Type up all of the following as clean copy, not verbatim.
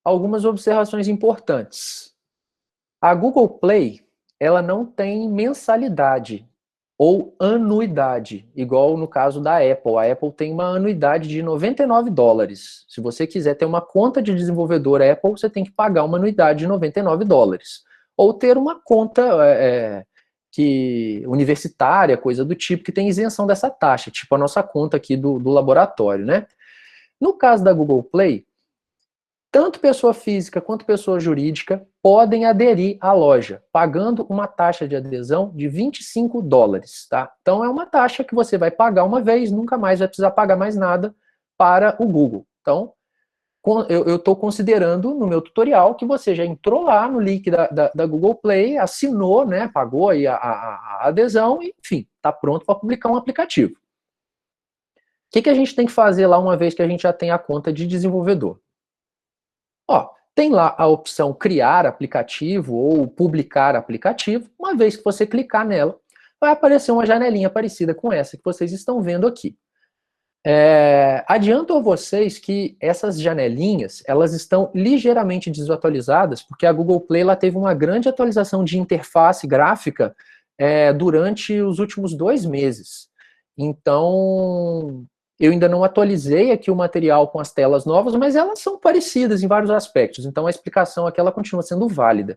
algumas observações importantes. A Google Play, ela não tem mensalidade ou anuidade, igual no caso da Apple. A Apple tem uma anuidade de $99. Se você quiser ter uma conta de desenvolvedor Apple, você tem que pagar uma anuidade de $99. Ou ter uma conta universitária, coisa do tipo, que tem isenção dessa taxa, tipo a nossa conta aqui do laboratório, né? No caso da Google Play, tanto pessoa física quanto pessoa jurídica podem aderir à loja, pagando uma taxa de adesão de $25, tá? Então é uma taxa que você vai pagar uma vez, nunca mais vai precisar pagar mais nada para o Google. Então, eu estou considerando no meu tutorial que você já entrou lá no link da Google Play, assinou, né, pagou aí a adesão e, enfim, está pronto para publicar um aplicativo. O que a gente tem que fazer lá uma vez que a gente já tem a conta de desenvolvedor? Ó, tem lá a opção criar aplicativo ou publicar aplicativo. Uma vez que você clicar nela, vai aparecer uma janelinha parecida com essa que vocês estão vendo aqui. Adianto a vocês que essas janelinhas, elas estão ligeiramente desatualizadas, porque a Google Play ela teve uma grande atualização de interface gráfica durante os últimos 2 meses. Então, eu ainda não atualizei aqui o material com as telas novas, mas elas são parecidas em vários aspectos, então a explicação aqui ela continua sendo válida.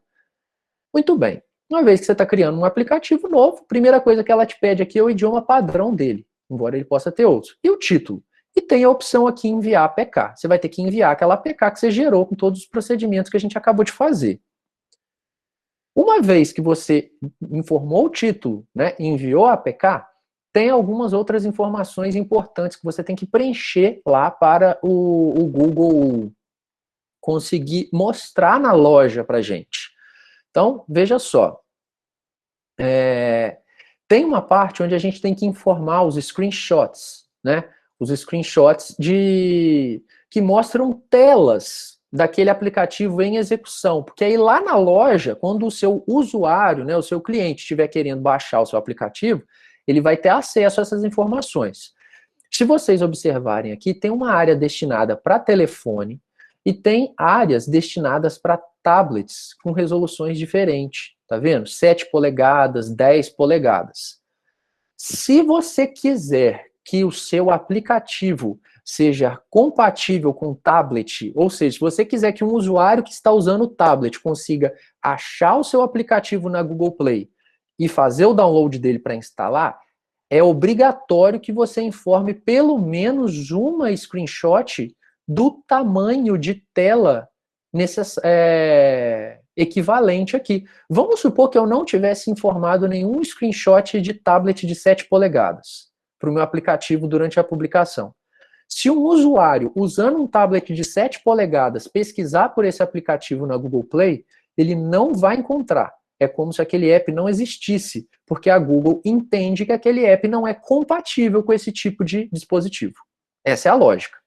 Muito bem. Uma vez que você está criando um aplicativo novo, a primeira coisa que ela te pede aqui é o idioma padrão dele, embora ele possa ter outros. E o título. E tem a opção aqui enviar APK. Você vai ter que enviar aquela APK que você gerou com todos os procedimentos que a gente acabou de fazer. Uma vez que você informou o título, né, e enviou a APK, tem algumas outras informações importantes que você tem que preencher lá para o Google conseguir mostrar na loja para a gente. Então, veja só. Tem uma parte onde a gente tem que informar os screenshots, né? Os screenshots que mostram telas daquele aplicativo em execução. Porque aí lá na loja, quando o seu usuário, né, o seu cliente estiver querendo baixar o seu aplicativo, ele vai ter acesso a essas informações. Se vocês observarem aqui, tem uma área destinada para telefone e tem áreas destinadas para tablets com resoluções diferentes. Tá vendo? 7 polegadas, 10 polegadas. Se você quiser que o seu aplicativo seja compatível com o tablet, ou seja, se você quiser que um usuário que está usando o tablet consiga achar o seu aplicativo na Google Play e fazer o download dele para instalar, é obrigatório que você informe pelo menos uma screenshot do tamanho de tela equivalente aqui. Vamos supor que eu não tivesse informado nenhum screenshot de tablet de 7 polegadas para o meu aplicativo durante a publicação. Se um usuário, usando um tablet de 7 polegadas, pesquisar por esse aplicativo na Google Play, ele não vai encontrar. É como se aquele app não existisse, porque a Google entende que aquele app não é compatível com esse tipo de dispositivo. Essa é a lógica.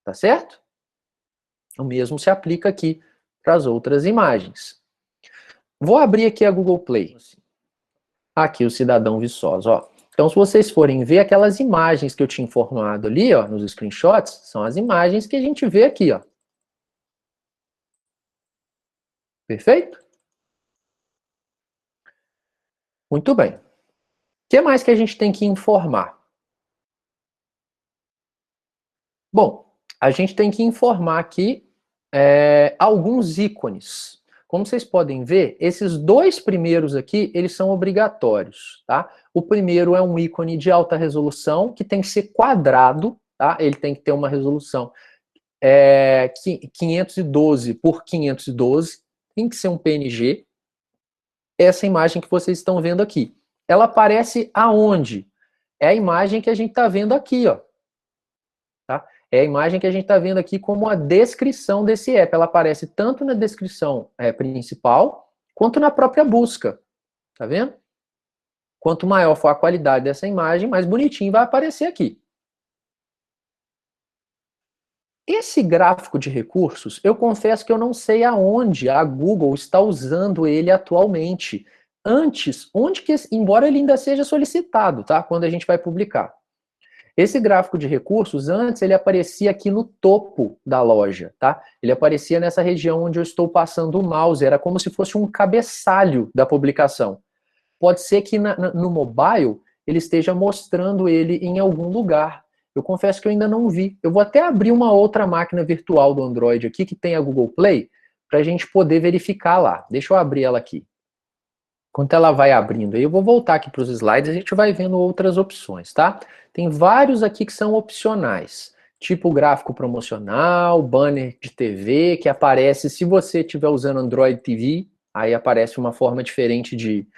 Tá certo? O mesmo se aplica aqui para as outras imagens. Vou abrir aqui a Google Play. Aqui o cidadão Viçosa, ó. Então, se vocês forem ver aquelas imagens que eu tinha informado ali, ó, nos screenshots, são as imagens que a gente vê aqui, ó. Perfeito? Muito bem. O que mais que a gente tem que informar? Bom, a gente tem que informar aqui alguns ícones. Como vocês podem ver, esses 2 primeiros aqui, eles são obrigatórios, tá? O primeiro é um ícone de alta resolução, que tem que ser quadrado, tá? Ele tem que ter uma resolução 512 por 512, tem que ser um PNG. Essa imagem que vocês estão vendo aqui. Ela aparece aonde? É a imagem que a gente está vendo aqui, ó. Tá? É a imagem que a gente está vendo aqui como a descrição desse app. Ela aparece tanto na descrição principal, quanto na própria busca. Tá vendo? Quanto maior for a qualidade dessa imagem, mais bonitinho vai aparecer aqui. Esse gráfico de recursos, eu confesso que eu não sei aonde a Google está usando ele atualmente. Antes, embora ele ainda seja solicitado, tá? Quando a gente vai publicar. Esse gráfico de recursos, antes ele aparecia aqui no topo da loja, tá? Ele aparecia nessa região onde eu estou passando o mouse, era como se fosse um cabeçalho da publicação. Pode ser que no mobile ele esteja mostrando ele em algum lugar. Eu confesso que eu ainda não vi. Eu vou até abrir uma outra máquina virtual do Android aqui, que tem a Google Play, para a gente poder verificar lá. Deixa eu abrir ela aqui. Enquanto ela vai abrindo, aí eu vou voltar aqui para os slides, a gente vai vendo outras opções, tá? Tem vários aqui que são opcionais, tipo gráfico promocional, banner de TV, que aparece se você estiver usando Android TV, aí aparece uma forma diferente de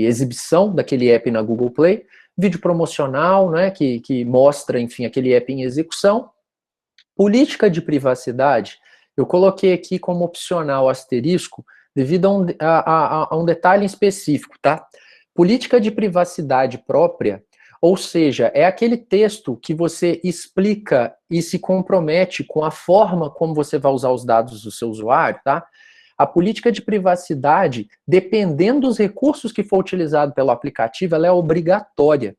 exibição daquele app na Google Play, vídeo promocional, né, que mostra, enfim, aquele app em execução. Política de privacidade, eu coloquei aqui como opcional asterisco, devido a um detalhe específico, tá? Política de privacidade própria, ou seja, é aquele texto que você explica e se compromete com a forma como você vai usar os dados do seu usuário, tá? A política de privacidade, dependendo dos recursos que for utilizado pelo aplicativo, ela é obrigatória.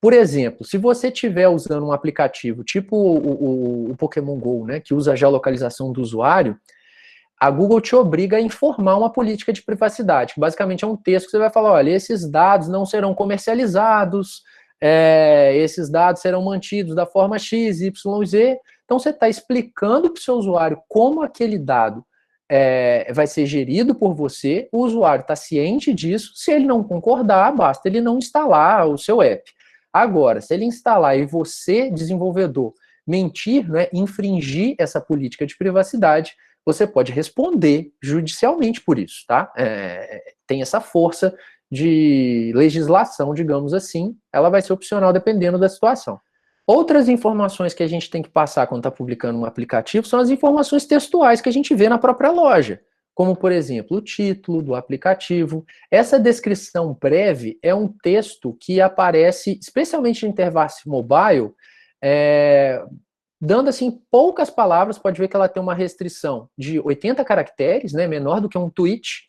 Por exemplo, se você estiver usando um aplicativo tipo o Pokémon GO, né, que usa a geolocalização do usuário, a Google te obriga a informar uma política de privacidade, que basicamente é um texto que você vai falar, olha, esses dados não serão comercializados, esses dados serão mantidos da forma X, Y, Z. Então você está explicando para o seu usuário como aquele dado vai ser gerido por você, o usuário está ciente disso, se ele não concordar, basta ele não instalar o seu app. Agora, se ele instalar e você, desenvolvedor, mentir, né, infringir essa política de privacidade, você pode responder judicialmente por isso, tá? Tem essa força de legislação, digamos assim, ela vai ser opcional dependendo da situação. Outras informações que a gente tem que passar quando está publicando um aplicativo são as informações textuais que a gente vê na própria loja, como, por exemplo, o título do aplicativo. Essa descrição breve é um texto que aparece, especialmente em interface mobile, dando assim poucas palavras. Pode ver que ela tem uma restrição de 80 caracteres, né, menor do que um tweet.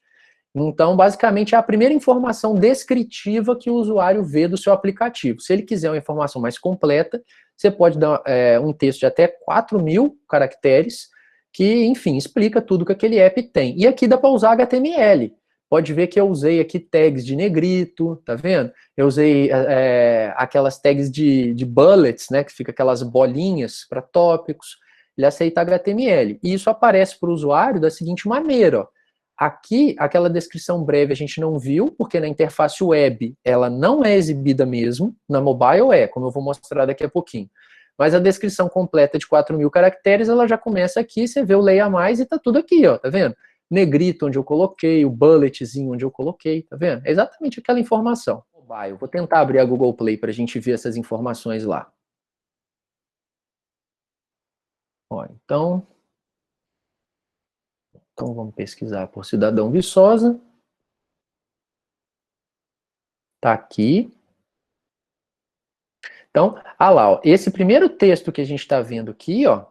Então, basicamente, é a primeira informação descritiva que o usuário vê do seu aplicativo. Se ele quiser uma informação mais completa, você pode dar um texto de até 4.000 caracteres, que, enfim, explica tudo que aquele app tem. E aqui dá para usar HTML. Pode ver que eu usei aqui tags de negrito, tá vendo? Eu usei aquelas tags de bullets, né, que fica aquelas bolinhas para tópicos. Ele aceita HTML. E isso aparece para o usuário da seguinte maneira, ó. Aqui, aquela descrição breve a gente não viu, porque na interface web ela não é exibida mesmo, na mobile como eu vou mostrar daqui a pouquinho. Mas a descrição completa de 4.000 caracteres, ela já começa aqui, você vê o leia mais e tá tudo aqui, ó, tá vendo? Negrito onde eu coloquei, o bulletzinho onde eu coloquei, tá vendo? É exatamente aquela informação. Mobile. Vou tentar abrir a Google Play para a gente ver essas informações lá. Ó, então vamos pesquisar por Cidadão Viçosa. Tá aqui. Então, lá, ó, esse primeiro texto que a gente está vendo aqui, ó,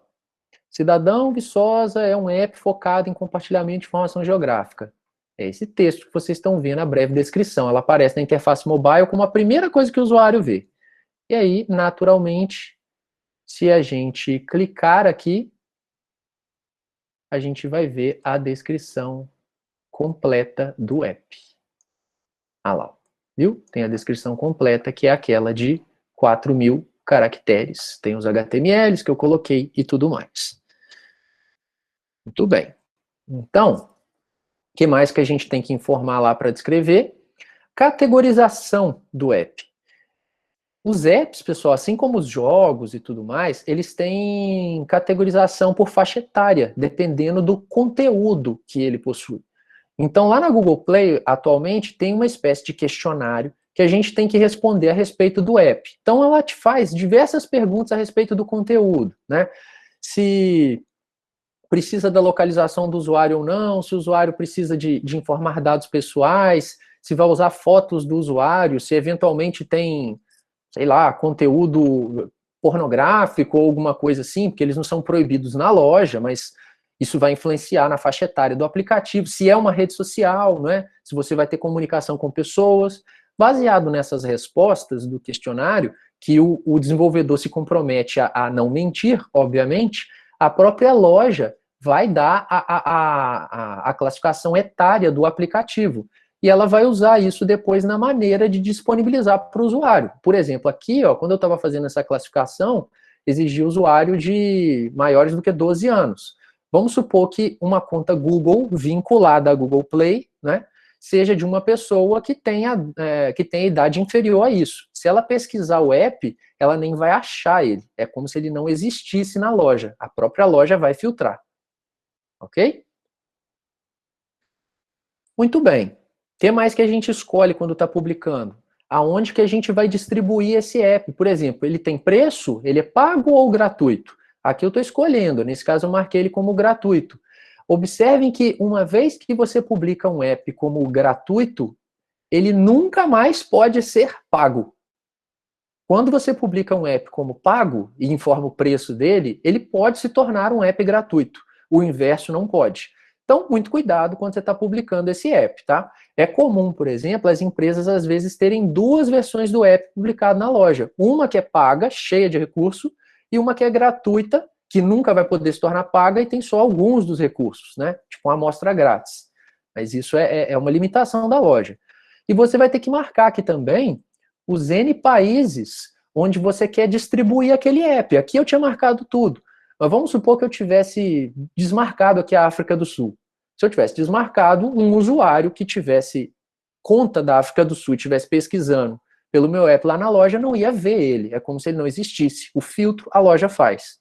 Cidadão Viçosa é um app focado em compartilhamento de informação geográfica. É esse texto que vocês estão vendo, a breve descrição. Ela aparece na interface mobile como a primeira coisa que o usuário vê. E aí, naturalmente, se a gente clicar aqui, a gente vai ver a descrição completa do app. Lá, viu? Tem a descrição completa, que é aquela de 4.000 caracteres. Tem os HTMLs que eu coloquei e tudo mais. Muito bem. Então, o que mais que a gente tem que informar lá para descrever? Categorização do app. Os apps, pessoal, assim como os jogos e tudo mais, eles têm categorização por faixa etária, dependendo do conteúdo que ele possui. Então, lá na Google Play, atualmente, tem uma espécie de questionário que a gente tem que responder a respeito do app. Então, ela te faz diversas perguntas a respeito do conteúdo, né? Se precisa da localização do usuário ou não, se o usuário precisa de informar dados pessoais, se vai usar fotos do usuário, se eventualmente tem, sei lá, conteúdo pornográfico ou alguma coisa assim, porque eles não são proibidos na loja, mas isso vai influenciar na faixa etária do aplicativo, se é uma rede social, né? Se você vai ter comunicação com pessoas. Baseado nessas respostas do questionário, que o desenvolvedor se compromete a não mentir, obviamente, a própria loja vai dar a classificação etária do aplicativo. E ela vai usar isso depois na maneira de disponibilizar para o usuário. Por exemplo, aqui, ó, quando eu estava fazendo essa classificação, exigia usuário de maiores do que 12 anos. Vamos supor que uma conta Google vinculada à Google Play, né, seja de uma pessoa que tenha idade inferior a isso. Se ela pesquisar o app, ela nem vai achar ele. É como se ele não existisse na loja. A própria loja vai filtrar. Ok? Muito bem. O que mais que a gente escolhe quando está publicando? Aonde que a gente vai distribuir esse app? Por exemplo, ele tem preço? Ele é pago ou gratuito? Aqui eu estou escolhendo. Nesse caso, eu marquei ele como gratuito. Observem que uma vez que você publica um app como gratuito, ele nunca mais pode ser pago. Quando você publica um app como pago e informa o preço dele, ele pode se tornar um app gratuito. O inverso não pode. Então, muito cuidado quando você está publicando esse app, tá? É comum, por exemplo, as empresas às vezes terem duas versões do app publicado na loja. Uma que é paga, cheia de recurso, e uma que é gratuita, que nunca vai poder se tornar paga e tem só alguns dos recursos, né? Tipo uma amostra grátis. Mas isso é uma limitação da loja. E você vai ter que marcar aqui também os N países onde você quer distribuir aquele app. Aqui eu tinha marcado tudo. Mas vamos supor que eu tivesse desmarcado aqui a África do Sul. Se eu tivesse desmarcado, um usuário que tivesse conta da África do Sul e estivesse pesquisando pelo meu app lá na loja, não ia ver ele. É como se ele não existisse. O filtro a loja faz.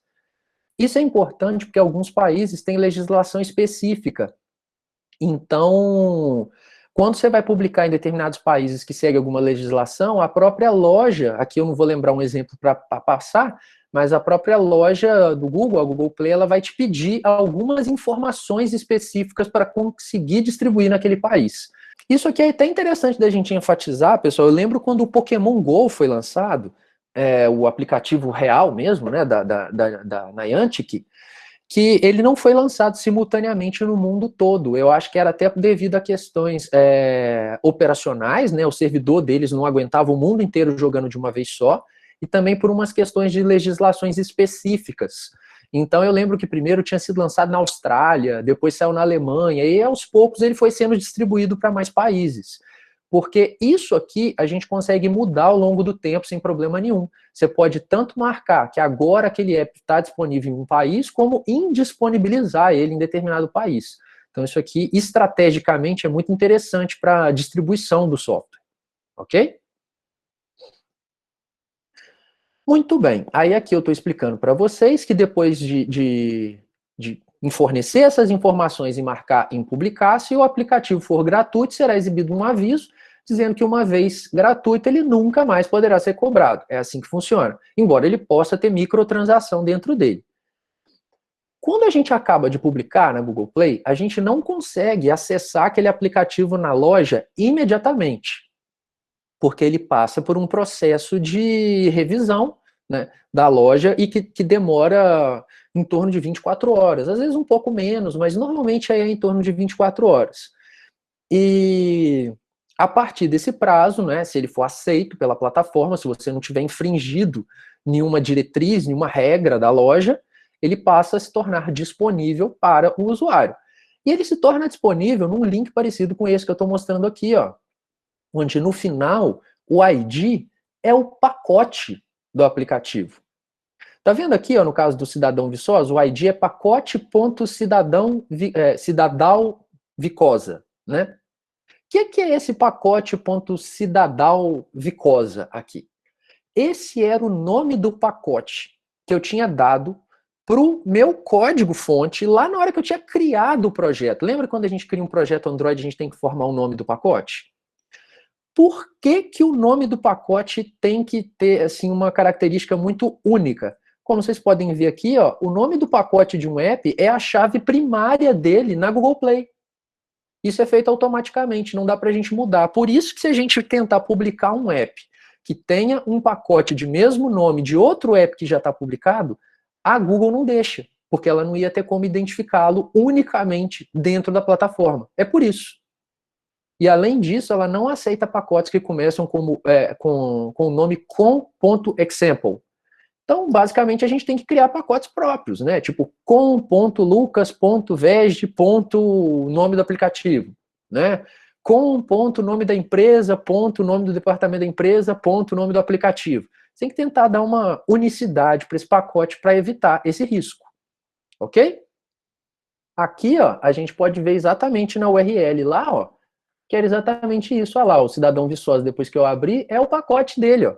Isso é importante porque alguns países têm legislação específica. Então, quando você vai publicar em determinados países que segue alguma legislação, a própria loja, aqui eu não vou lembrar um exemplo para passar, mas a própria loja do Google, a Google Play, ela vai te pedir algumas informações específicas para conseguir distribuir naquele país. Isso aqui é até interessante da gente enfatizar, pessoal. Eu lembro quando o Pokémon GO foi lançado, o aplicativo real mesmo, né, da Niantic, que ele não foi lançado simultaneamente no mundo todo. Eu acho que era até devido a questões operacionais, né? O servidor deles não aguentava o mundo inteiro jogando de uma vez só, e também por umas questões de legislações específicas. Então eu lembro que primeiro tinha sido lançado na Austrália, depois saiu na Alemanha, e aos poucos ele foi sendo distribuído para mais países. Porque isso aqui a gente consegue mudar ao longo do tempo sem problema nenhum. Você pode tanto marcar que agora aquele app está disponível em um país, como indisponibilizar ele em determinado país. Então isso aqui, estrategicamente, é muito interessante para a distribuição do software. Ok? Muito bem. Aí aqui eu estou explicando para vocês que depois de fornecer essas informações e marcar em publicar, se o aplicativo for gratuito, será exibido um aviso dizendo que uma vez gratuito, ele nunca mais poderá ser cobrado. É assim que funciona. Embora ele possa ter microtransação dentro dele. Quando a gente acaba de publicar na Google Play, a gente não consegue acessar aquele aplicativo na loja imediatamente, porque ele passa por um processo de revisão, né, da loja e que demora em torno de 24 horas, às vezes um pouco menos, mas normalmente é em torno de 24 horas. E a partir desse prazo, né, se ele for aceito pela plataforma, se você não tiver infringido nenhuma diretriz, nenhuma regra da loja, ele passa a se tornar disponível para o usuário. E ele se torna disponível num link parecido com esse que eu estou mostrando aqui, ó, onde no final o ID é o pacote do aplicativo. Tá vendo aqui, ó, no caso do Cidadão Viçosa, o ID é pacote.cidadão Vicosa, né? O que é esse pacote.cidadão Vicosa aqui? Esse era o nome do pacote que eu tinha dado para o meu código-fonte lá na hora que eu tinha criado o projeto. Lembra quando a gente cria um projeto Android, a gente tem que formar o nome do pacote? Por que o nome do pacote tem que ter assim, uma característica muito única? Como vocês podem ver aqui, ó, o nome do pacote de um app é a chave primária dele na Google Play. Isso é feito automaticamente, não dá para a gente mudar. Por isso que se a gente tentar publicar um app que tenha um pacote de mesmo nome de outro app que já está publicado, a Google não deixa, porque ela não ia ter como identificá-lo unicamente dentro da plataforma. É por isso. E, além disso, ela não aceita pacotes que começam com o nome com.example. Então, basicamente, a gente tem que criar pacotes próprios, né? Tipo com.lucas.veg. Nome do aplicativo, né? Com.nome da empresa, ponto nome do departamento da empresa, ponto nome do aplicativo. Você tem que tentar dar uma unicidade para esse pacote para evitar esse risco, ok? Aqui, ó, a gente pode ver exatamente na URL lá, ó, que era exatamente isso. Olha lá, o Cidadão Viçosa, depois que eu abri, é o pacote dele, ó.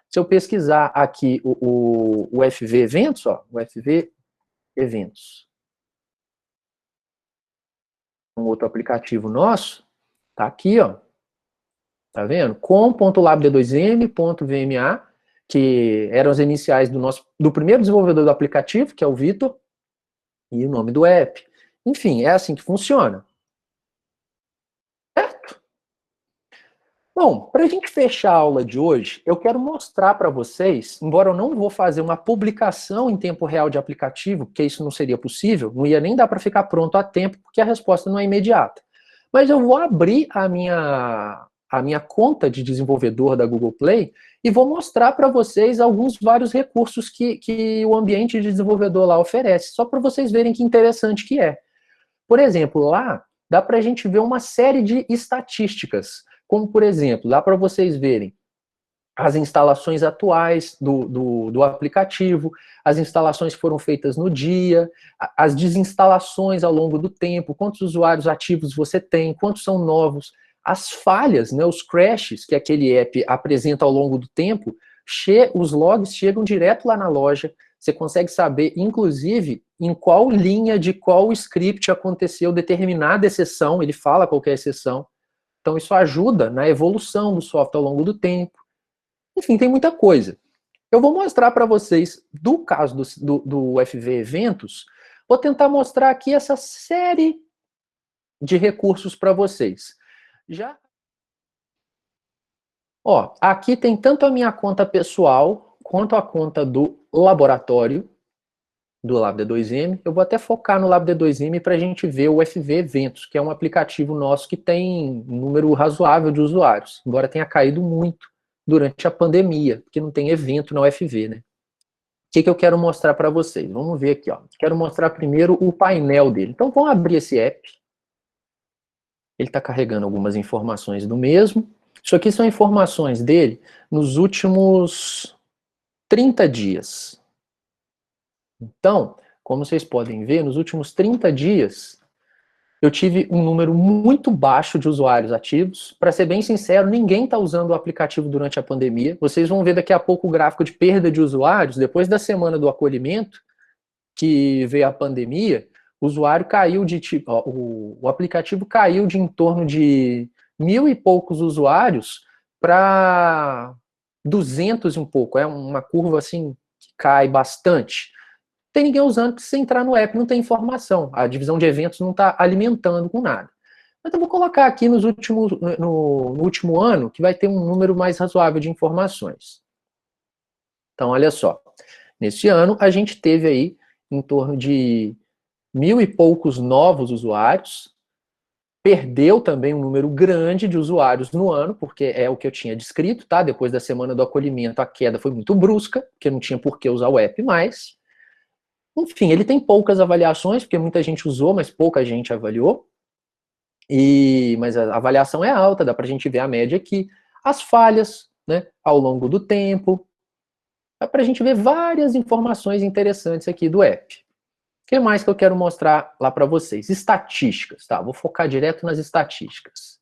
Se eu pesquisar aqui o FV Eventos, ó, o FV Eventos, um outro aplicativo nosso, tá aqui, ó, tá vendo? com.labd2m.vma, que eram as iniciais do primeiro desenvolvedor do aplicativo, que é o Vitor, e o nome do app. Enfim, é assim que funciona. Certo? Bom, para a gente fechar a aula de hoje, eu quero mostrar para vocês, embora eu não vou fazer uma publicação em tempo real de aplicativo, porque isso não seria possível, não ia nem dar para ficar pronto a tempo, porque a resposta não é imediata. Mas eu vou abrir a minha conta de desenvolvedor da Google Play e vou mostrar para vocês vários recursos que o ambiente de desenvolvedor lá oferece, só para vocês verem que interessante que é. Por exemplo, lá dá para a gente ver uma série de estatísticas, como, por exemplo, dá para vocês verem as instalações atuais do aplicativo, as instalações que foram feitas no dia, as desinstalações ao longo do tempo, quantos usuários ativos você tem, quantos são novos, as falhas, né, os crashes que aquele app apresenta ao longo do tempo, os logs chegam direto lá na loja, você consegue saber, inclusive, em qual linha de qual script aconteceu determinada exceção, ele fala qual é a exceção. Então isso ajuda na evolução do software ao longo do tempo. Enfim, tem muita coisa. Eu vou mostrar para vocês, do caso do FV Eventos, vou tentar mostrar aqui essa série de recursos para vocês. Ó, aqui tem tanto a minha conta pessoal, quanto a conta do laboratório, do LabD2M. Eu vou até focar no LabD2M para a gente ver o FV Eventos, que é um aplicativo nosso que tem um número razoável de usuários, embora tenha caído muito durante a pandemia, porque não tem evento na UFV, né? O que eu quero mostrar para vocês? Vamos ver aqui, ó. Quero mostrar primeiro o painel dele. Então, vamos abrir esse app. Ele está carregando algumas informações do mesmo. Isso aqui são informações dele nos últimos 30 dias. Então, como vocês podem ver, nos últimos 30 dias, eu tive um número muito baixo de usuários ativos. Para ser bem sincero, ninguém está usando o aplicativo durante a pandemia. Vocês vão ver daqui a pouco o gráfico de perda de usuários. Depois da semana do acolhimento, que veio a pandemia, o usuário caiu de tipo, o aplicativo caiu de em torno de 1.000 e poucos usuários para 200 e um pouco. É uma curva assim que cai bastante. Tem ninguém usando, porque se você entrar no app não tem informação. A divisão de eventos não está alimentando com nada. Mas eu vou colocar aqui no último ano, que vai ter um número mais razoável de informações. Então, olha só. Nesse ano, a gente teve aí em torno de 1.000 e poucos novos usuários. Perdeu também um número grande de usuários no ano, porque é o que eu tinha descrito, tá? Depois da semana do acolhimento, a queda foi muito brusca, porque não tinha por que usar o app mais. Enfim, ele tem poucas avaliações, porque muita gente usou, mas pouca gente avaliou. Mas a avaliação é alta, dá para a gente ver a média aqui. As falhas, né, ao longo do tempo. Dá para a gente ver várias informações interessantes aqui do app. O que mais que eu quero mostrar lá para vocês? Estatísticas, tá? Vou focar direto nas estatísticas.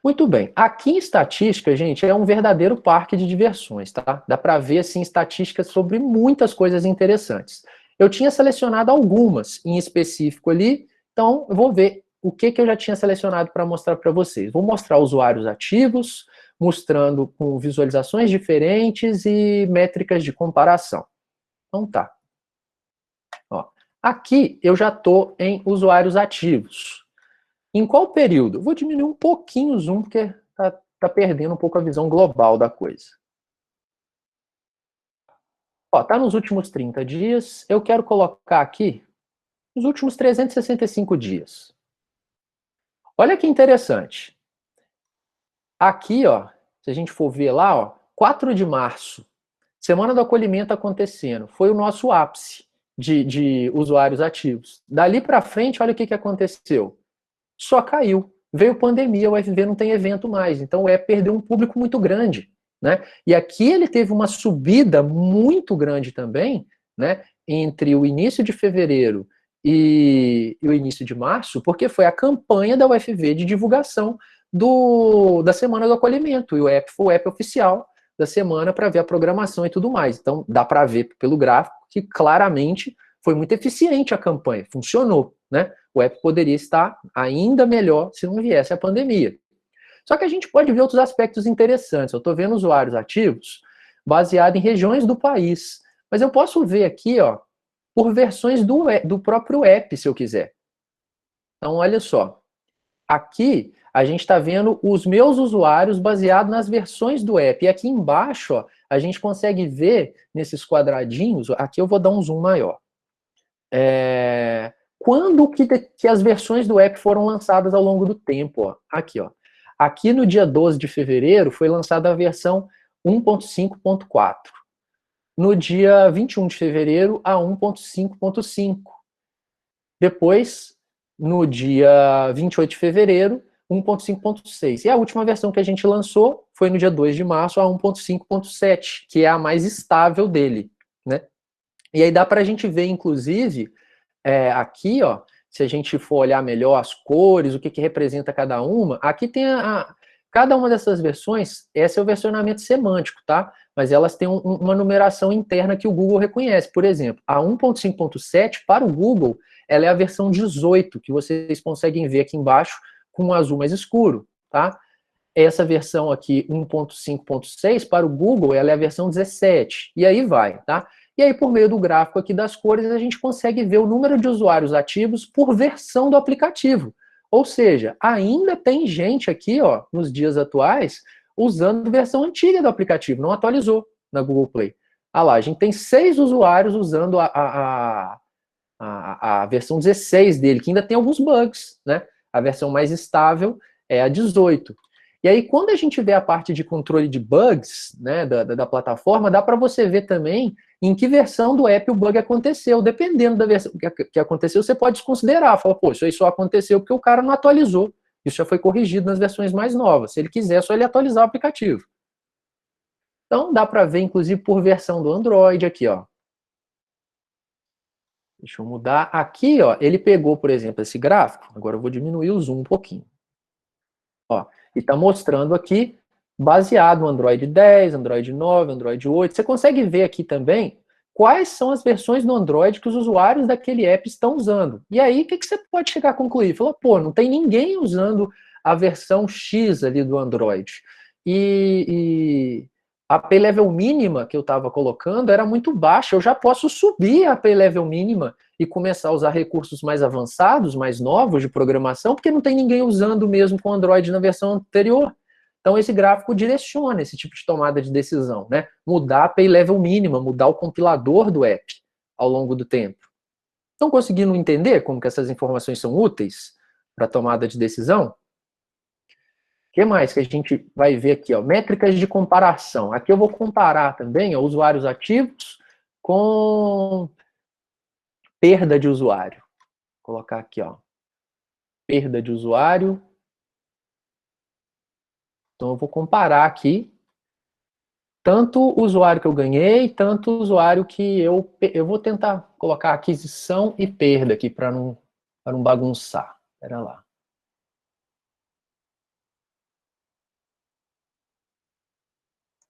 Muito bem. Aqui em estatística, gente, é um verdadeiro parque de diversões, tá? Dá para ver, assim, estatísticas sobre muitas coisas interessantes. Eu tinha selecionado algumas em específico ali, então eu vou ver o que eu já tinha selecionado para mostrar para vocês. Vou mostrar usuários ativos, mostrando com visualizações diferentes e métricas de comparação. Então tá. Ó, aqui eu já estou em usuários ativos. Em qual período? Eu vou diminuir um pouquinho o zoom, porque tá perdendo um pouco a visão global da coisa. Ó, tá nos últimos 30 dias. Eu quero colocar aqui os últimos 365 dias. Olha que interessante. Aqui, ó, se a gente for ver lá, ó, 4 de março, semana do acolhimento acontecendo, foi o nosso ápice de usuários ativos. Dali para frente, olha o que aconteceu. Só caiu. Veio pandemia, o UFV não tem evento mais, então o app perdeu um público muito grande, né? E aqui ele teve uma subida muito grande também, né? Entre o início de fevereiro e o início de março, porque foi a campanha da UFV de divulgação da semana do acolhimento, e o app foi o app oficial da semana para ver a programação e tudo mais. Então dá para ver pelo gráfico que claramente foi muito eficiente a campanha, funcionou, né? O app poderia estar ainda melhor se não viesse a pandemia. Só que a gente pode ver outros aspectos interessantes. Eu estou vendo usuários ativos baseado em regiões do país, mas eu posso ver aqui, ó, por versões do próprio app, se eu quiser. Então, olha só. Aqui a gente está vendo os meus usuários baseado nas versões do app. E aqui embaixo, ó, a gente consegue ver nesses quadradinhos. Aqui eu vou dar um zoom maior. Quando que as versões do app foram lançadas ao longo do tempo? Ó. Aqui, ó. Aqui no dia 12 de fevereiro foi lançada a versão 1.5.4. No dia 21 de fevereiro, a 1.5.5. Depois, no dia 28 de fevereiro, 1.5.6. E a última versão que a gente lançou foi no dia 2 de março, a 1.5.7, que é a mais estável dele, né? E aí dá para a gente ver, inclusive, aqui, ó, se a gente for olhar melhor as cores, o que representa cada uma, aqui tem cada uma dessas versões, esse é o versionamento semântico, tá? Mas elas têm uma numeração interna que o Google reconhece. Por exemplo, a 1.5.7 para o Google, ela é a versão 18, que vocês conseguem ver aqui embaixo com um azul mais escuro, tá? Essa versão aqui, 1.5.6, para o Google, ela é a versão 17. E aí vai, tá? E aí, por meio do gráfico aqui das cores, a gente consegue ver o número de usuários ativos por versão do aplicativo. Ou seja, ainda tem gente aqui, ó, nos dias atuais, usando a versão antiga do aplicativo, não atualizou na Google Play. Ah lá, a gente tem 6 usuários usando a versão 16 dele, que ainda tem alguns bugs, né? A versão mais estável é a 18. E aí, quando a gente vê a parte de controle de bugs, né, da plataforma, dá para você ver também em que versão do app o bug aconteceu. Dependendo da versão que aconteceu, você pode desconsiderar. Fala, pô, isso aí só aconteceu porque o cara não atualizou. Isso já foi corrigido nas versões mais novas. Se ele quiser, é só ele atualizar o aplicativo. Então, dá para ver, inclusive, por versão do Android aqui, ó. Deixa eu mudar. Aqui, ó, ele pegou, por exemplo, esse gráfico. Agora eu vou diminuir o zoom um pouquinho. Ó, e está mostrando aqui, baseado no Android 10, Android 9, Android 8. Você consegue ver aqui também quais são as versões do Android que os usuários daquele app estão usando. E aí, o que você pode chegar a concluir? Fala, pô, não tem ninguém usando a versão X ali do Android. E a pay level mínima que eu estava colocando era muito baixa. Eu já posso subir a pay level mínima e começar a usar recursos mais avançados, mais novos de programação, porque não tem ninguém usando mesmo com Android na versão anterior. Então esse gráfico direciona esse tipo de tomada de decisão, né? Mudar a pay level mínima, mudar o compilador do app ao longo do tempo. Estão conseguindo entender como que essas informações são úteis para tomada de decisão? O que mais que a gente vai ver aqui? Ó? Métricas de comparação. Aqui eu vou comparar também ó, usuários ativos com perda de usuário. Vou colocar aqui, ó, perda de usuário. Então eu vou comparar aqui tanto o usuário que eu ganhei, tanto o usuário que eu vou tentar colocar aquisição e perda aqui para não bagunçar. Espera lá.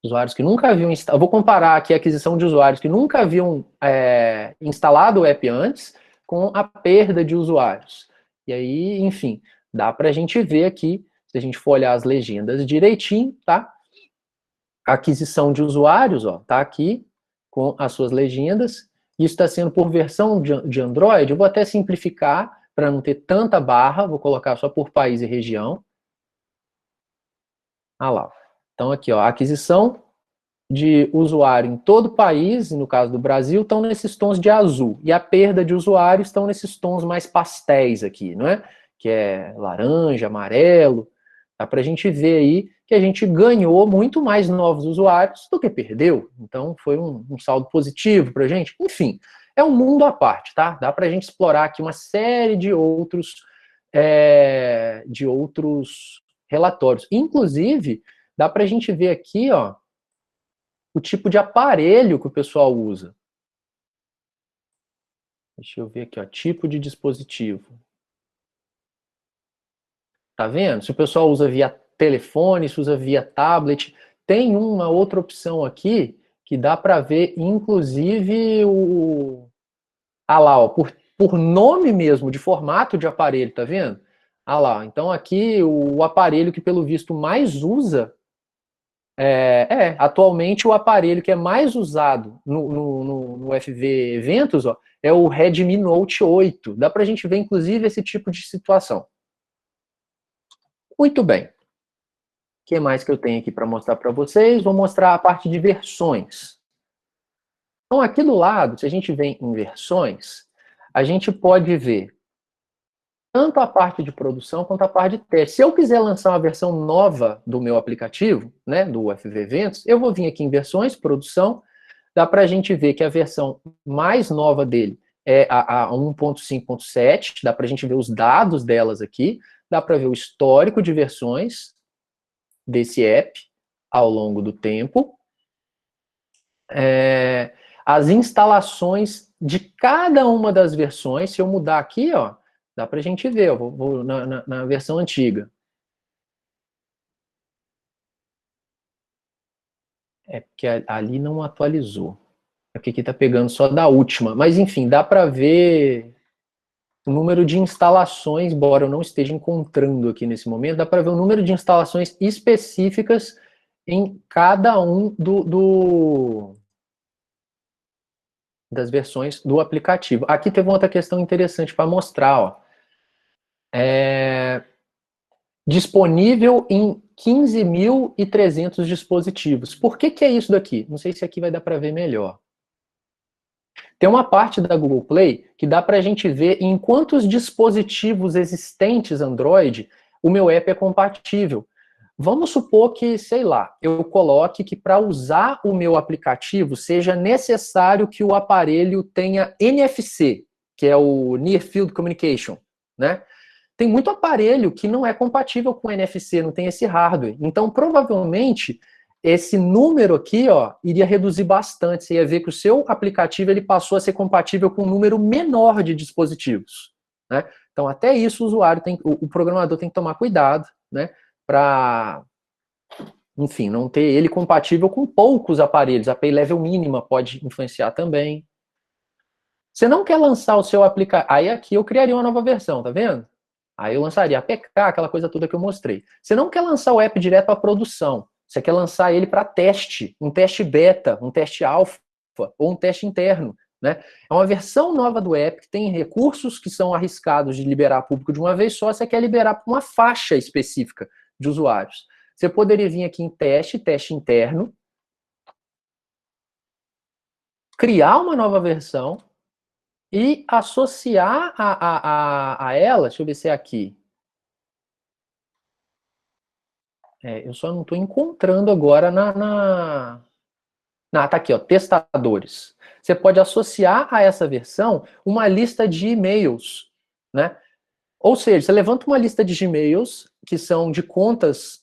Usuários que nunca haviam instalado. Eu vou comparar aqui a aquisição de usuários que nunca haviam instalado o app antes com a perda de usuários. E aí, enfim, dá para a gente ver aqui, se a gente for olhar as legendas direitinho, tá? A aquisição de usuários, ó, tá aqui com as suas legendas. Isso está sendo por versão de Android. Eu vou até simplificar para não ter tanta barra. Vou colocar só por país e região. Ah lá. Então aqui, ó, a aquisição de usuário em todo o país, no caso do Brasil, estão nesses tons de azul. E a perda de usuários estão nesses tons mais pastéis aqui, não é? Que é laranja, amarelo. Dá para a gente ver aí que a gente ganhou muito mais novos usuários do que perdeu. Então, foi um saldo positivo para a gente. Enfim, é um mundo à parte, tá? Dá para a gente explorar aqui uma série de outros relatórios. Inclusive, dá para a gente ver aqui, ó, o tipo de aparelho que o pessoal usa. Deixa eu ver aqui, ó, tipo de dispositivo. Tá vendo? Se o pessoal usa via telefone, se usa via tablet, tem uma outra opção aqui que dá para ver, inclusive, ah lá, ó, por nome mesmo, de formato de aparelho, tá vendo? Ah lá, então aqui o aparelho que pelo visto mais usa atualmente o aparelho que é mais usado no FV Eventos, ó, é o Redmi Note 8. Dá para a gente ver, inclusive, esse tipo de situação. Muito bem. O que mais que eu tenho aqui para mostrar para vocês? Vou mostrar a parte de versões. Então, aqui do lado, se a gente vem em versões, a gente pode ver tanto a parte de produção quanto a parte de teste. Se eu quiser lançar uma versão nova do meu aplicativo, né, do FV Eventos, eu vou vir aqui em versões, produção, dá para a gente ver que a versão mais nova dele é a 1.5.7, dá para a gente ver os dados delas aqui, dá para ver o histórico de versões desse app ao longo do tempo, as instalações de cada uma das versões. Se eu mudar aqui, ó, dá para a gente ver, eu vou na versão antiga. É porque ali não atualizou. Porque aqui está pegando só da última. Mas, enfim, dá para ver o número de instalações, embora eu não esteja encontrando aqui nesse momento, dá para ver o número de instalações específicas em cada um das versões do aplicativo. Aqui teve uma outra questão interessante para mostrar, ó. Disponível em 15.300 dispositivos. Por que é isso daqui? Não sei se aqui vai dar para ver melhor. Tem uma parte da Google Play que dá para a gente ver em quantos dispositivos existentes Android o meu app é compatível. Vamos supor que, sei lá, eu coloque que para usar o meu aplicativo seja necessário que o aparelho tenha NFC, que é o Near Field Communication, né? Tem muito aparelho que não é compatível com NFC, não tem esse hardware. Então, provavelmente, esse número aqui, ó, iria reduzir bastante. Você ia ver que o seu aplicativo ele passou a ser compatível com um número menor de dispositivos, né? Então, até isso o programador tem que tomar cuidado, né? Para, enfim, não ter ele compatível com poucos aparelhos. A API level mínima pode influenciar também. Você não quer lançar o seu aplicativo. Aí aqui eu criaria uma nova versão, tá vendo? Aí eu lançaria APK, aquela coisa toda que eu mostrei. Você não quer lançar o app direto para produção. Você quer lançar ele para teste, um teste beta, um teste alfa ou um teste interno, né? É uma versão nova do app que tem recursos que são arriscados de liberar público de uma vez só. Você quer liberar para uma faixa específica de usuários. Você poderia vir aqui em teste interno, criar uma nova versão e associar a ela, deixa eu ver se é aqui. Eu só não estou encontrando agora tá aqui, ó, testadores. Você pode associar a essa versão uma lista de e-mails, né? Ou seja, você levanta uma lista de Gmails, que são de contas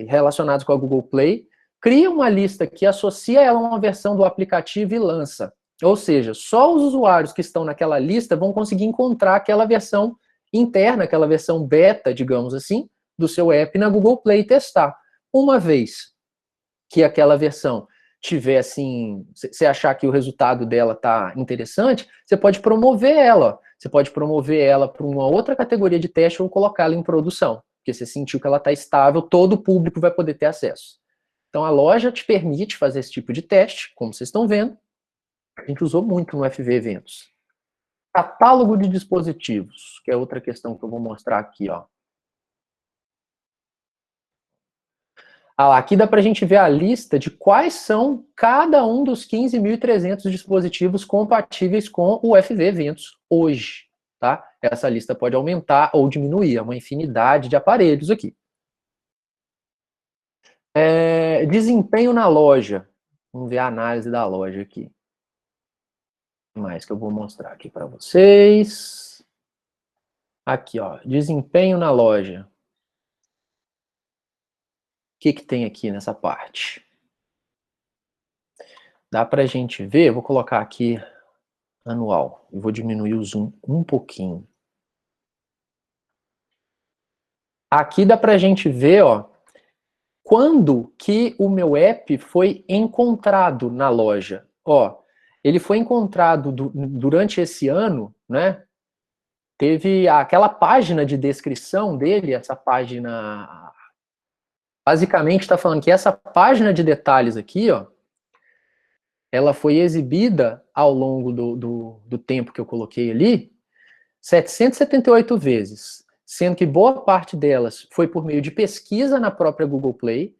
relacionadas com a Google Play, cria uma lista que associa ela a uma versão do aplicativo e lança. Ou seja, só os usuários que estão naquela lista vão conseguir encontrar aquela versão interna, aquela versão beta, digamos assim, do seu app na Google Play e testar. Uma vez que aquela versão tiver assim, você achar que o resultado dela tá interessante, você pode promover ela. Você pode promover ela para uma outra categoria de teste ou colocá-la em produção, porque você sentiu que ela está estável, todo o público vai poder ter acesso. Então a loja te permite fazer esse tipo de teste, como vocês estão vendo. A gente usou muito no FV Eventos. Catálogo de dispositivos, que é outra questão que eu vou mostrar aqui, ó. Aqui dá para a gente ver a lista de quais são cada um dos 15.300 dispositivos compatíveis com o FV Eventos hoje, tá? Essa lista pode aumentar ou diminuir, é uma infinidade de aparelhos aqui. Desempenho na loja. Vamos ver a análise da loja aqui. O que mais que eu vou mostrar aqui para vocês? Aqui, ó, desempenho na loja. O que tem aqui nessa parte? Dá para a gente ver, vou colocar aqui anual. Eu vou diminuir o zoom um pouquinho. Aqui dá para a gente ver, ó, quando que o meu app foi encontrado na loja. Ó, ele foi encontrado durante esse ano, né? Teve aquela página de descrição dele, essa página... Basicamente está falando que essa página de detalhes aqui, ó, ela foi exibida ao longo do tempo que eu coloquei ali, 778 vezes, sendo que boa parte delas foi por meio de pesquisa na própria Google Play,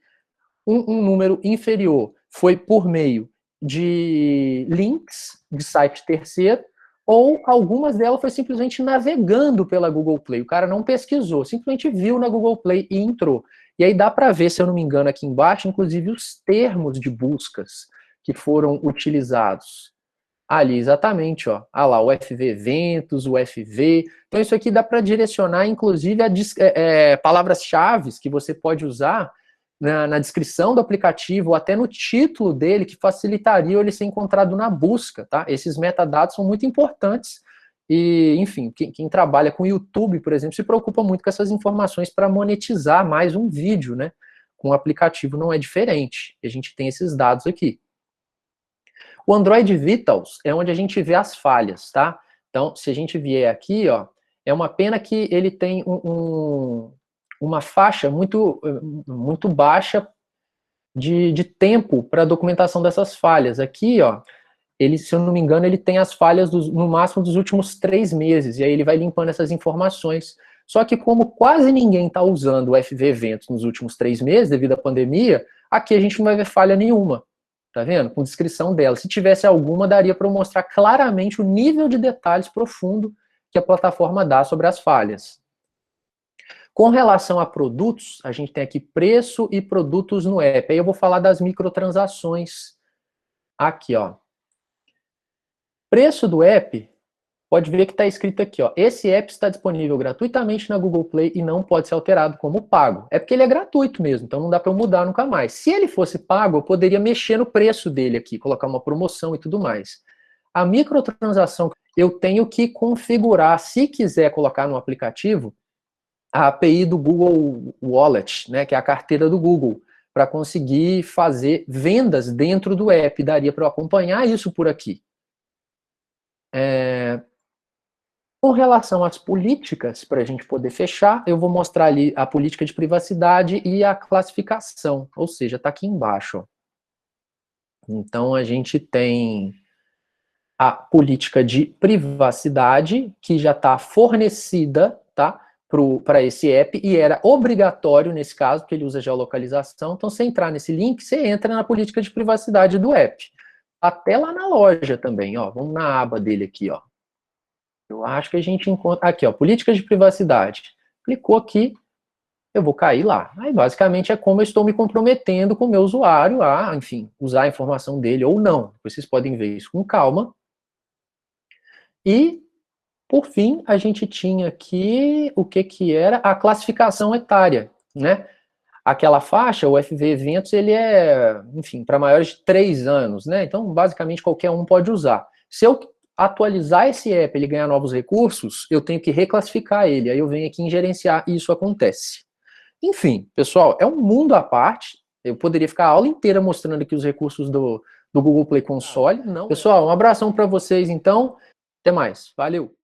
um número inferior foi por meio de links de site terceiro, ou algumas delas foi simplesmente navegando pela Google Play. O cara não pesquisou, simplesmente viu na Google Play e entrou. E aí dá para ver, se eu não me engano, aqui embaixo, inclusive os termos de buscas que foram utilizados. Ali, exatamente, ó. Ah lá, o FV Eventos, o FV. Então isso aqui dá para direcionar, inclusive, palavras-chave que você pode usar na descrição do aplicativo, ou até no título dele, que facilitaria ele ser encontrado na busca, tá? Esses metadados são muito importantes e, enfim, quem trabalha com YouTube, por exemplo, se preocupa muito com essas informações para monetizar mais um vídeo, né? Com o aplicativo não é diferente. A gente tem esses dados aqui. O Android Vitals é onde a gente vê as falhas, tá? Então, se a gente vier aqui, ó, é uma pena que ele tem uma faixa muito baixa de tempo para a documentação dessas falhas. Aqui, ó, ele, se eu não me engano, ele tem as falhas no máximo dos últimos 3 meses, e aí ele vai limpando essas informações. Só que como quase ninguém está usando o FV Eventos nos últimos 3 meses, devido à pandemia, aqui a gente não vai ver falha nenhuma. Tá vendo? Com descrição dela. Se tivesse alguma, daria para eu mostrar claramente o nível de detalhes profundo que a plataforma dá sobre as falhas. Com relação a produtos, a gente tem aqui preço e produtos no app. Aí eu vou falar das microtransações. Aqui, ó. Preço do app, pode ver que está escrito aqui, ó. Esse app está disponível gratuitamente na Google Play e não pode ser alterado como pago. É porque ele é gratuito mesmo, então não dá para eu mudar nunca mais. Se ele fosse pago, eu poderia mexer no preço dele aqui, colocar uma promoção e tudo mais. A microtransação, eu tenho que configurar, se quiser colocar no aplicativo, a API do Google Wallet, né, que é a carteira do Google, para conseguir fazer vendas dentro do app. Daria para eu acompanhar isso por aqui. Com relação às políticas, para a gente poder fechar, eu vou mostrar ali a política de privacidade e a classificação, ou seja, está aqui embaixo. Ó. Então, a gente tem a política de privacidade, que já está fornecida, tá, para esse app, e era obrigatório nesse caso, porque ele usa geolocalização. Então, se entrar nesse link, você entra na política de privacidade do app. Até lá na loja também, ó. Vamos na aba dele aqui, ó. Eu acho que a gente encontra... Aqui, ó, políticas de privacidade. Clicou aqui, eu vou cair lá. Aí, basicamente, é como eu estou me comprometendo com o meu usuário a, enfim, usar a informação dele ou não. Vocês podem ver isso com calma. E, por fim, a gente tinha aqui o que era a classificação etária, né? Aquela faixa, o FV Eventos, ele é, enfim, para maiores de 3 anos, né? Então, basicamente, qualquer um pode usar. Se eu atualizar esse app, ele ganhar novos recursos, eu tenho que reclassificar ele. Aí eu venho aqui em gerenciar e isso acontece. Enfim, pessoal, é um mundo à parte. Eu poderia ficar a aula inteira mostrando aqui os recursos do Google Play Console. Não. Pessoal, um abração para vocês, então. Até mais. Valeu.